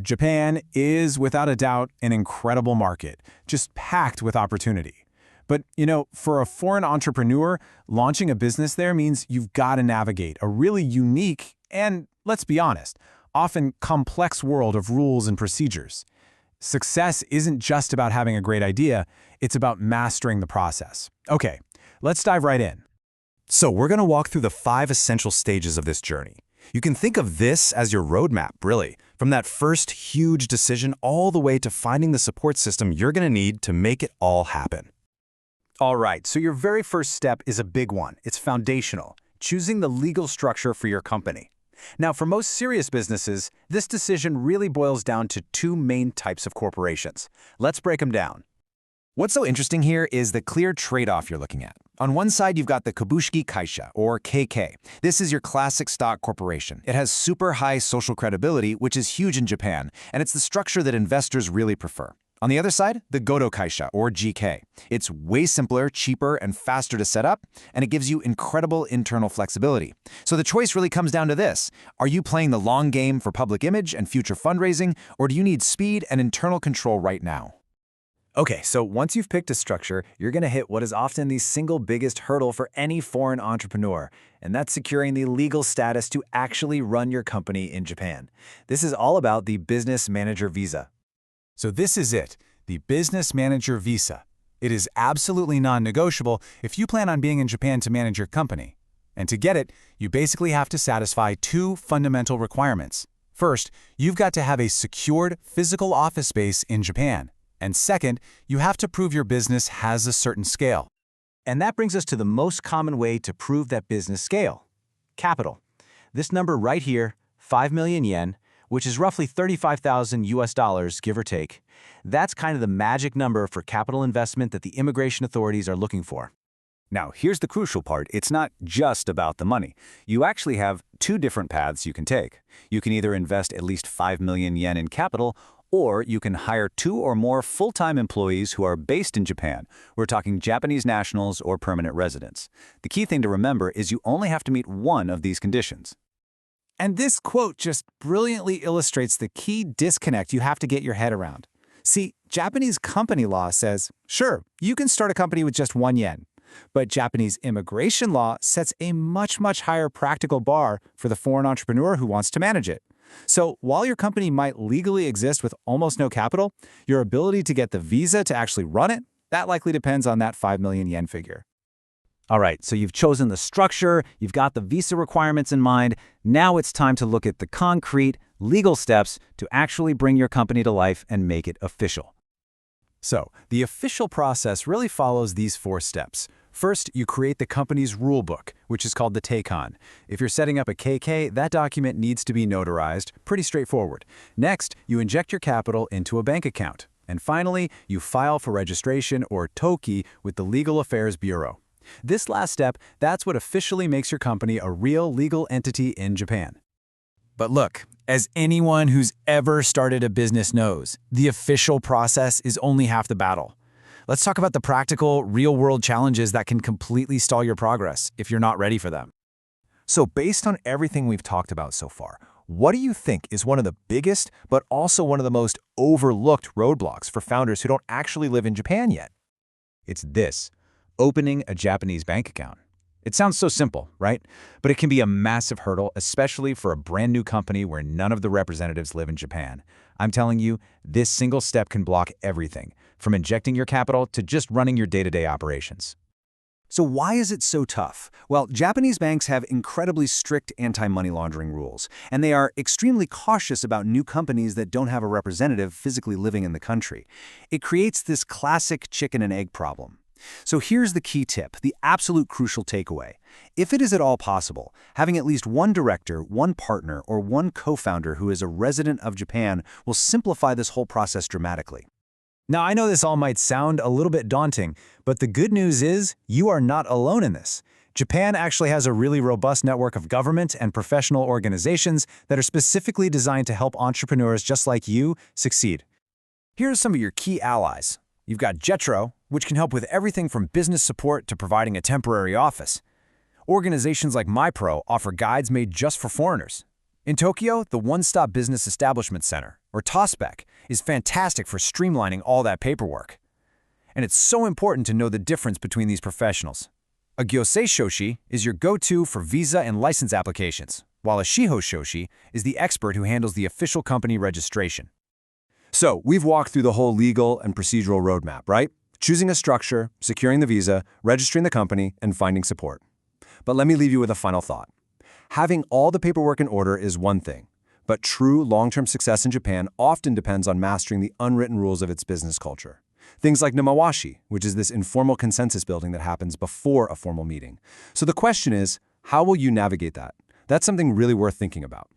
Japan is, without a doubt, an incredible market, just packed with opportunity. But, for a foreign entrepreneur, launching a business there means you've got to navigate a really unique and, let's be honest, often complex world of rules and procedures. Success isn't just about having a great idea, it's about mastering the process. Okay, let's dive right in. So we're going to walk through the 5 essential stages of this journey. You can think of this as your roadmap, really, from that first huge decision all the way to finding the support system you're going to need to make it all happen. All right, so your very first step is a big one. It's foundational, choosing the legal structure for your company. Now, for most serious businesses, this decision really boils down to 2 main types of corporations. Let's break them down. What's so interesting here is the clear trade-off you're looking at. On one side, you've got the Kabushiki Kaisha, or KK. This is your classic stock corporation. It has super high social credibility, which is huge in Japan, and it's the structure that investors really prefer. On the other side, the Godo Kaisha, or GK. It's way simpler, cheaper, and faster to set up, and it gives you incredible internal flexibility. So the choice really comes down to this. Are you playing the long game for public image and future fundraising, or do you need speed and internal control right now? Okay, so once you've picked a structure, you're going to hit what is often the single biggest hurdle for any foreign entrepreneur, and that's securing the legal status to actually run your company in Japan. This is all about the Business Manager Visa. So this is it, the Business Manager Visa. It is absolutely non-negotiable if you plan on being in Japan to manage your company. And to get it, you basically have to satisfy 2 fundamental requirements. First, you've got to have a secured physical office space in Japan. And second, you have to prove your business has a certain scale. And that brings us to the most common way to prove that business scale: capital. This number right here, 5 million yen, which is roughly $35,000 give or take. That's kind of the magic number for capital investment that the immigration authorities are looking for. Now, here's the crucial part. It's not just about the money. You actually have 2 different paths you can take. You can either invest at least 5 million yen in capital, or you can hire 2 or more full-time employees who are based in Japan. We're talking Japanese nationals or permanent residents. The key thing to remember is you only have to meet one of these conditions. And this quote just brilliantly illustrates the key disconnect you have to get your head around. See, Japanese company law says, sure, you can start a company with just 1 yen. But Japanese immigration law sets a much higher practical bar for the foreign entrepreneur who wants to manage it. So while your company might legally exist with almost no capital, your ability to get the visa to actually run it, that likely depends on that 5 million yen figure. All right, so you've chosen the structure, you've got the visa requirements in mind. Now it's time to look at the concrete, legal steps to actually bring your company to life and make it official. So, the official process really follows these 4 steps. First, you create the company's rule book, which is called the Teikon. If you're setting up a KK, that document needs to be notarized, pretty straightforward. Next, you inject your capital into a bank account. And finally, you file for registration, or Toki, with the Legal Affairs Bureau. This last step, that's what officially makes your company a real legal entity in Japan. But look, as anyone who's ever started a business knows, the official process is only half the battle. Let's talk about the practical, real-world challenges that can completely stall your progress if you're not ready for them. So based on everything we've talked about so far, what do you think is one of the biggest, but also one of the most overlooked roadblocks for founders who don't actually live in Japan yet? It's this: opening a Japanese bank account. It sounds so simple, right? But it can be a massive hurdle, especially for a brand new company where none of the representatives live in Japan. I'm telling you, this single step can block everything, from injecting your capital to just running your day-to-day operations. So why is it so tough? Well, Japanese banks have incredibly strict anti-money laundering rules, and they are extremely cautious about new companies that don't have a representative physically living in the country. It creates this classic chicken and egg problem. So here's the key tip, the absolute crucial takeaway. If it is at all possible, having at least one director, one partner, or one co-founder who is a resident of Japan will simplify this whole process dramatically. Now, I know this all might sound a little bit daunting, but the good news is you are not alone in this. Japan actually has a really robust network of government and professional organizations that are specifically designed to help entrepreneurs just like you succeed. Here are some of your key allies. You've got JETRO, which can help with everything from business support to providing a temporary office. Organizations like MyPro offer guides made just for foreigners. In Tokyo, the One-Stop Business Establishment Center, or TOSPEC, is fantastic for streamlining all that paperwork. And it's so important to know the difference between these professionals. A Gyosei Shoshi is your go-to for visa and license applications, while a Shiho Shoshi is the expert who handles the official company registration. So, we've walked through the whole legal and procedural roadmap, right? Choosing a structure, securing the visa, registering the company, and finding support. But let me leave you with a final thought. Having all the paperwork in order is one thing, but true long-term success in Japan often depends on mastering the unwritten rules of its business culture. Things like namawashi, which is this informal consensus building that happens before a formal meeting. So the question is, how will you navigate that? That's something really worth thinking about.